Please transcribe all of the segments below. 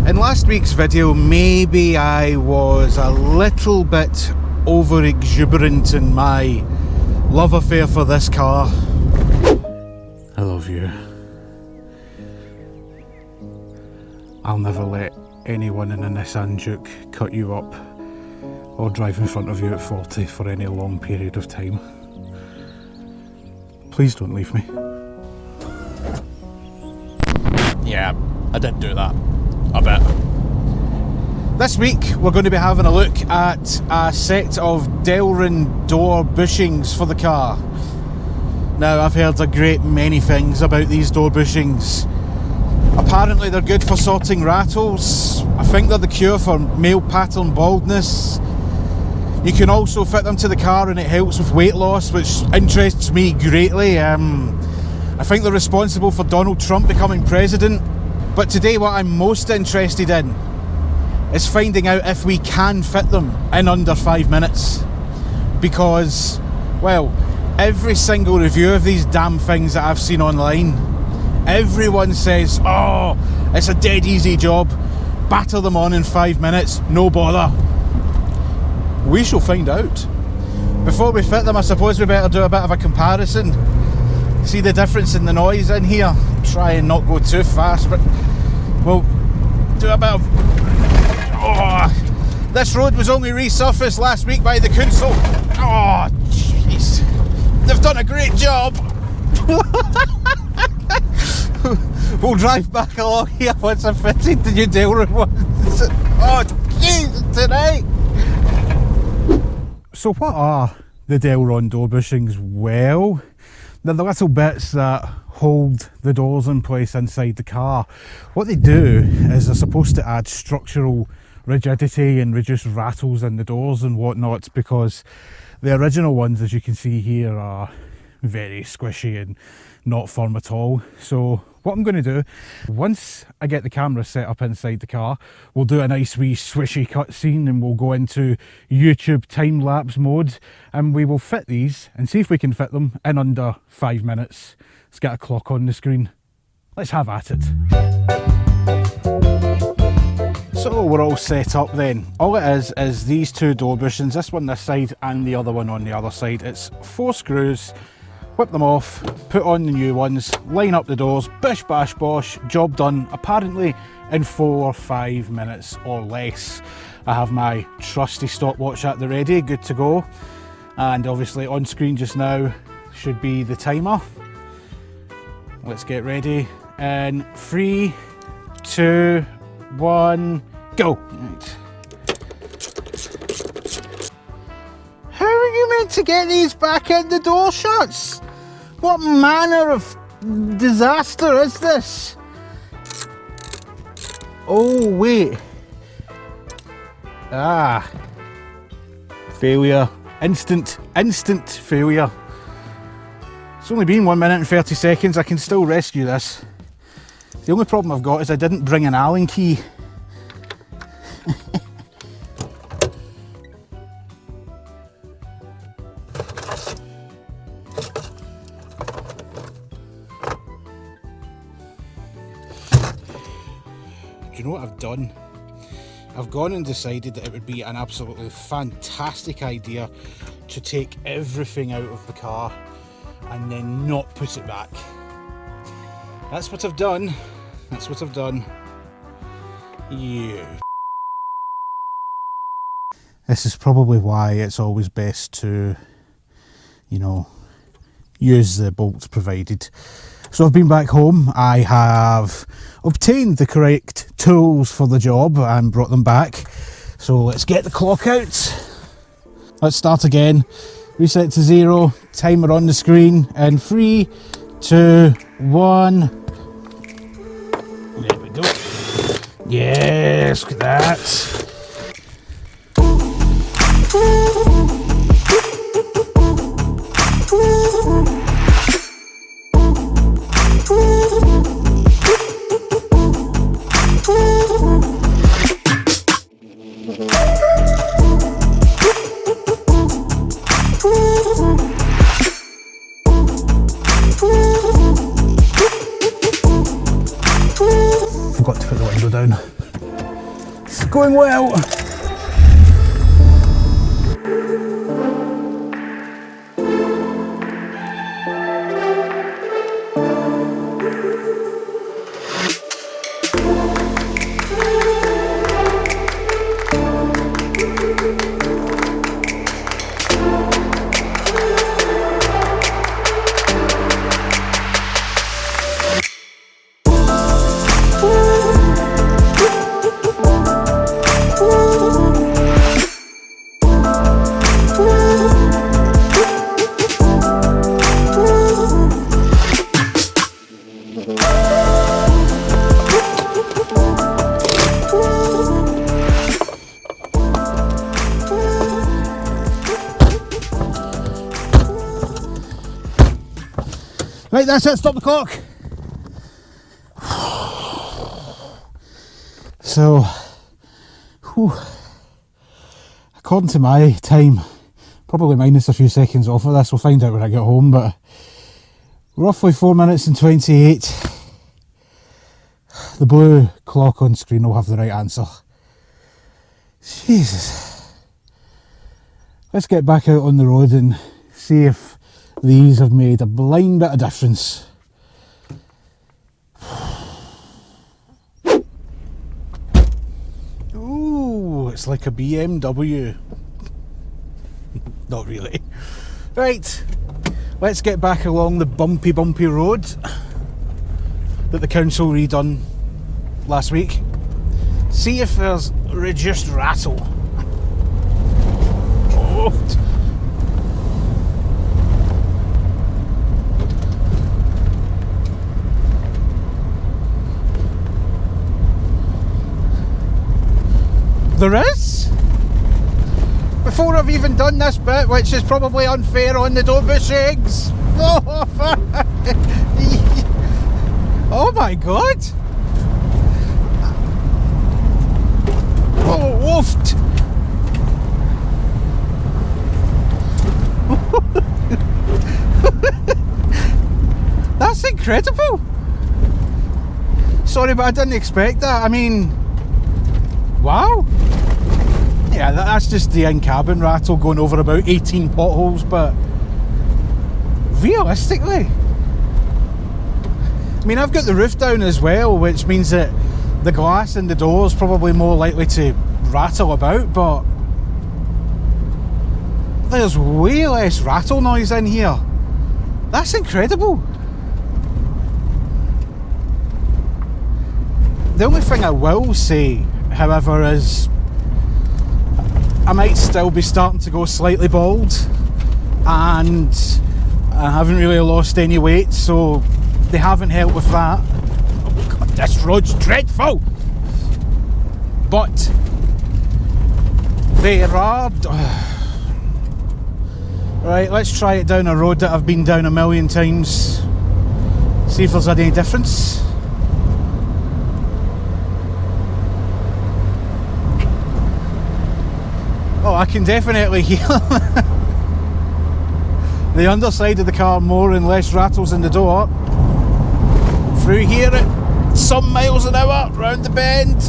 In last week's video, maybe I was a little bit over exuberant in my love affair for this car. I love you. I'll never let anyone in a Nissan Juke cut you up or drive in front of you at 40 for any long period of time. Please don't leave me. Yeah, I did do that. A bit. This week we're going to be having a look at a set of Delrin door bushings for the car. Now, I've heard a great many things about these door bushings. Apparently they're good for sorting rattles. I think they're the cure for male pattern baldness. You can also fit them to the car and it helps with weight loss, which interests me greatly. I think they're responsible for Donald Trump becoming president. But today what I'm most interested in is finding out if we can fit them in under 5 minutes. Because, well, every single review of these damn things that I've seen online, everyone says, oh, it's a dead easy job, batter them on in 5 minutes, no bother. We shall find out. Before we fit them, I suppose we better do a bit of a comparison. See the difference in the noise in here. Try and not go too fast, but we'll do a bit of... Oh, this road was only resurfaced last week by the council. Oh, jeez. They've done a great job. We'll drive back along here once I've fitted the new Delrin ones. Oh, jeez, tonight. So what are the Delrin door bushings? Well, they're the little bits that hold the doors in place inside the car. What they do is they're supposed to add structural rigidity and reduce rattles in the doors and whatnot, because the original ones, as you can see here, are very squishy and not firm at all. So what I'm going to do, once I get the camera set up inside the car, we'll do a nice wee swishy cutscene and we'll go into YouTube time-lapse mode and we will fit these and see if we can fit them in under 5 minutes. Let's get a clock on the screen. Let's have at it. So we're all set up then. All it is these two door bushings, this one this side and the other one on the other side. It's 4 screws. Whip them off, put on the new ones, line up the doors, bish bash bosh, job done, apparently in 4 or 5 minutes or less. I have my trusty stopwatch at the ready, good to go. And obviously on screen just now should be the timer. Let's get ready. In 3, 2, 1, go. Right. How are you meant to get these back in the door shuts? What manner of disaster is this? Oh, wait. Ah. Failure. Instant failure. It's only been 1 minute and 30 seconds. I can still rescue this. The only problem I've got is I didn't bring an Allen key. Do you know what I've done? I've gone and decided that it would be an absolutely fantastic idea to take everything out of the car and then not put it back. That's what I've done. That's what I've done. You. This is probably why it's always best to, you know, use the bolts provided. So I've been back home, I have obtained the correct tools for the job and brought them back. So let's get the clock out. Let's start again. Reset to 0, timer on the screen, in 3, 2, 1. There we go. Yes, look at that. Forgot to put the window down. It's going well. Right, that's it, stop the clock. So, according to my time, probably minus a few seconds off of this, we'll find out when I get home, but roughly 4 minutes and 28. The blue clock on screen will have the right answer. Jesus. Let's get back out on the road and see if these have made a blind bit of difference. Ooh, it's like a BMW. Not really. Right, let's get back along the bumpy road that the council redone last week. See if there's reduced rattle. Oh. There is? Before I've even done this bit, which is probably unfair on the door bushings. Oh my god! Oh, woofed! That's incredible! Sorry, but I didn't expect that. I mean, wow! Yeah, that's just the in-cabin rattle going over about 18 potholes, but realistically, I mean, I've got the roof down as well, which means that the glass in the door is probably more likely to rattle about, but there's way less rattle noise in here. That's incredible. The only thing I will say, however, is I might still be starting to go slightly bald, and I haven't really lost any weight, so they haven't helped with that. Oh god, this road's dreadful! But there are... Right, let's try it down a road that I've been down a million times. See if there's any difference. Oh, I can definitely hear the underside of the car more and less rattles in the door. Through here at some miles an hour, round the bend.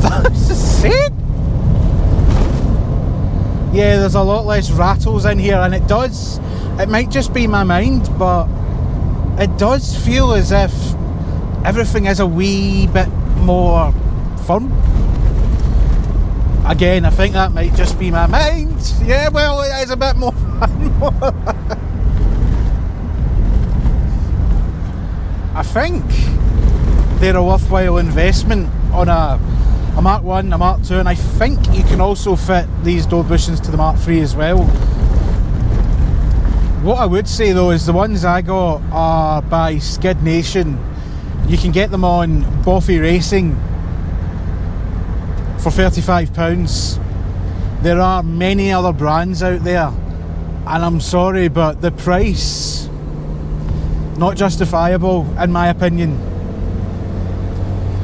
That's insane! Yeah, there's a lot less rattles in here, and it might just be my mind, but it does feel as if everything is a wee bit more fun. Again, I think that might just be my mind. Yeah, well, it is a bit more fun. I think they're a worthwhile investment on a Mark 1, a Mark 2, and I think you can also fit these door bushings to the Mark 3 as well. What I would say though is the ones I got are by Skid Nation. You can get them on Boffy Racing for £35. There are many other brands out there, and I'm sorry, but the price, not justifiable in my opinion.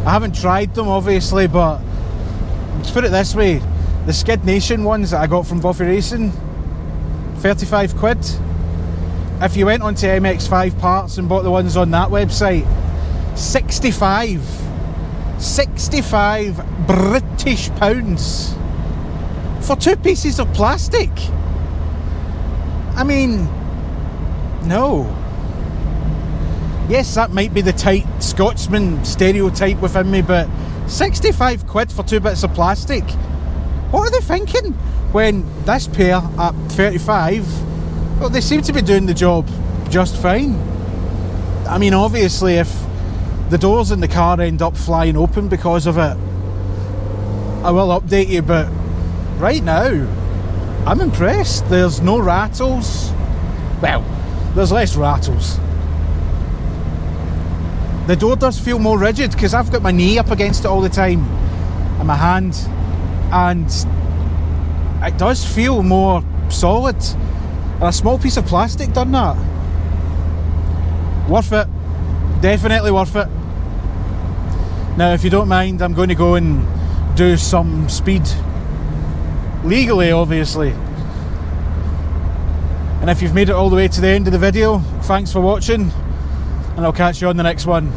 I haven't tried them obviously, but let's put it this way, the Skid Nation ones that I got from Boffy Racing, 35 quid. If you went onto MX5 Parts and bought the ones on that website, 65 British pounds for 2 pieces of plastic. I mean, no. Yes, that might be the tight Scotsman stereotype within me, but 65 quid for 2 bits of plastic? What are they thinking? When this pair at 35, well, they seem to be doing the job just fine. I mean, obviously, if the doors in the car end up flying open because of it, I will update you, but right now, I'm impressed. There's no rattles. Well, there's less rattles. The door does feel more rigid because I've got my knee up against it all the time and my hand, and it does feel more solid. And a small piece of plastic done that. Worth it. Definitely worth it. Now, if you don't mind, I'm going to go and do some speed. Legally, obviously. And if you've made it all the way to the end of the video, thanks for watching, and I'll catch you on the next one.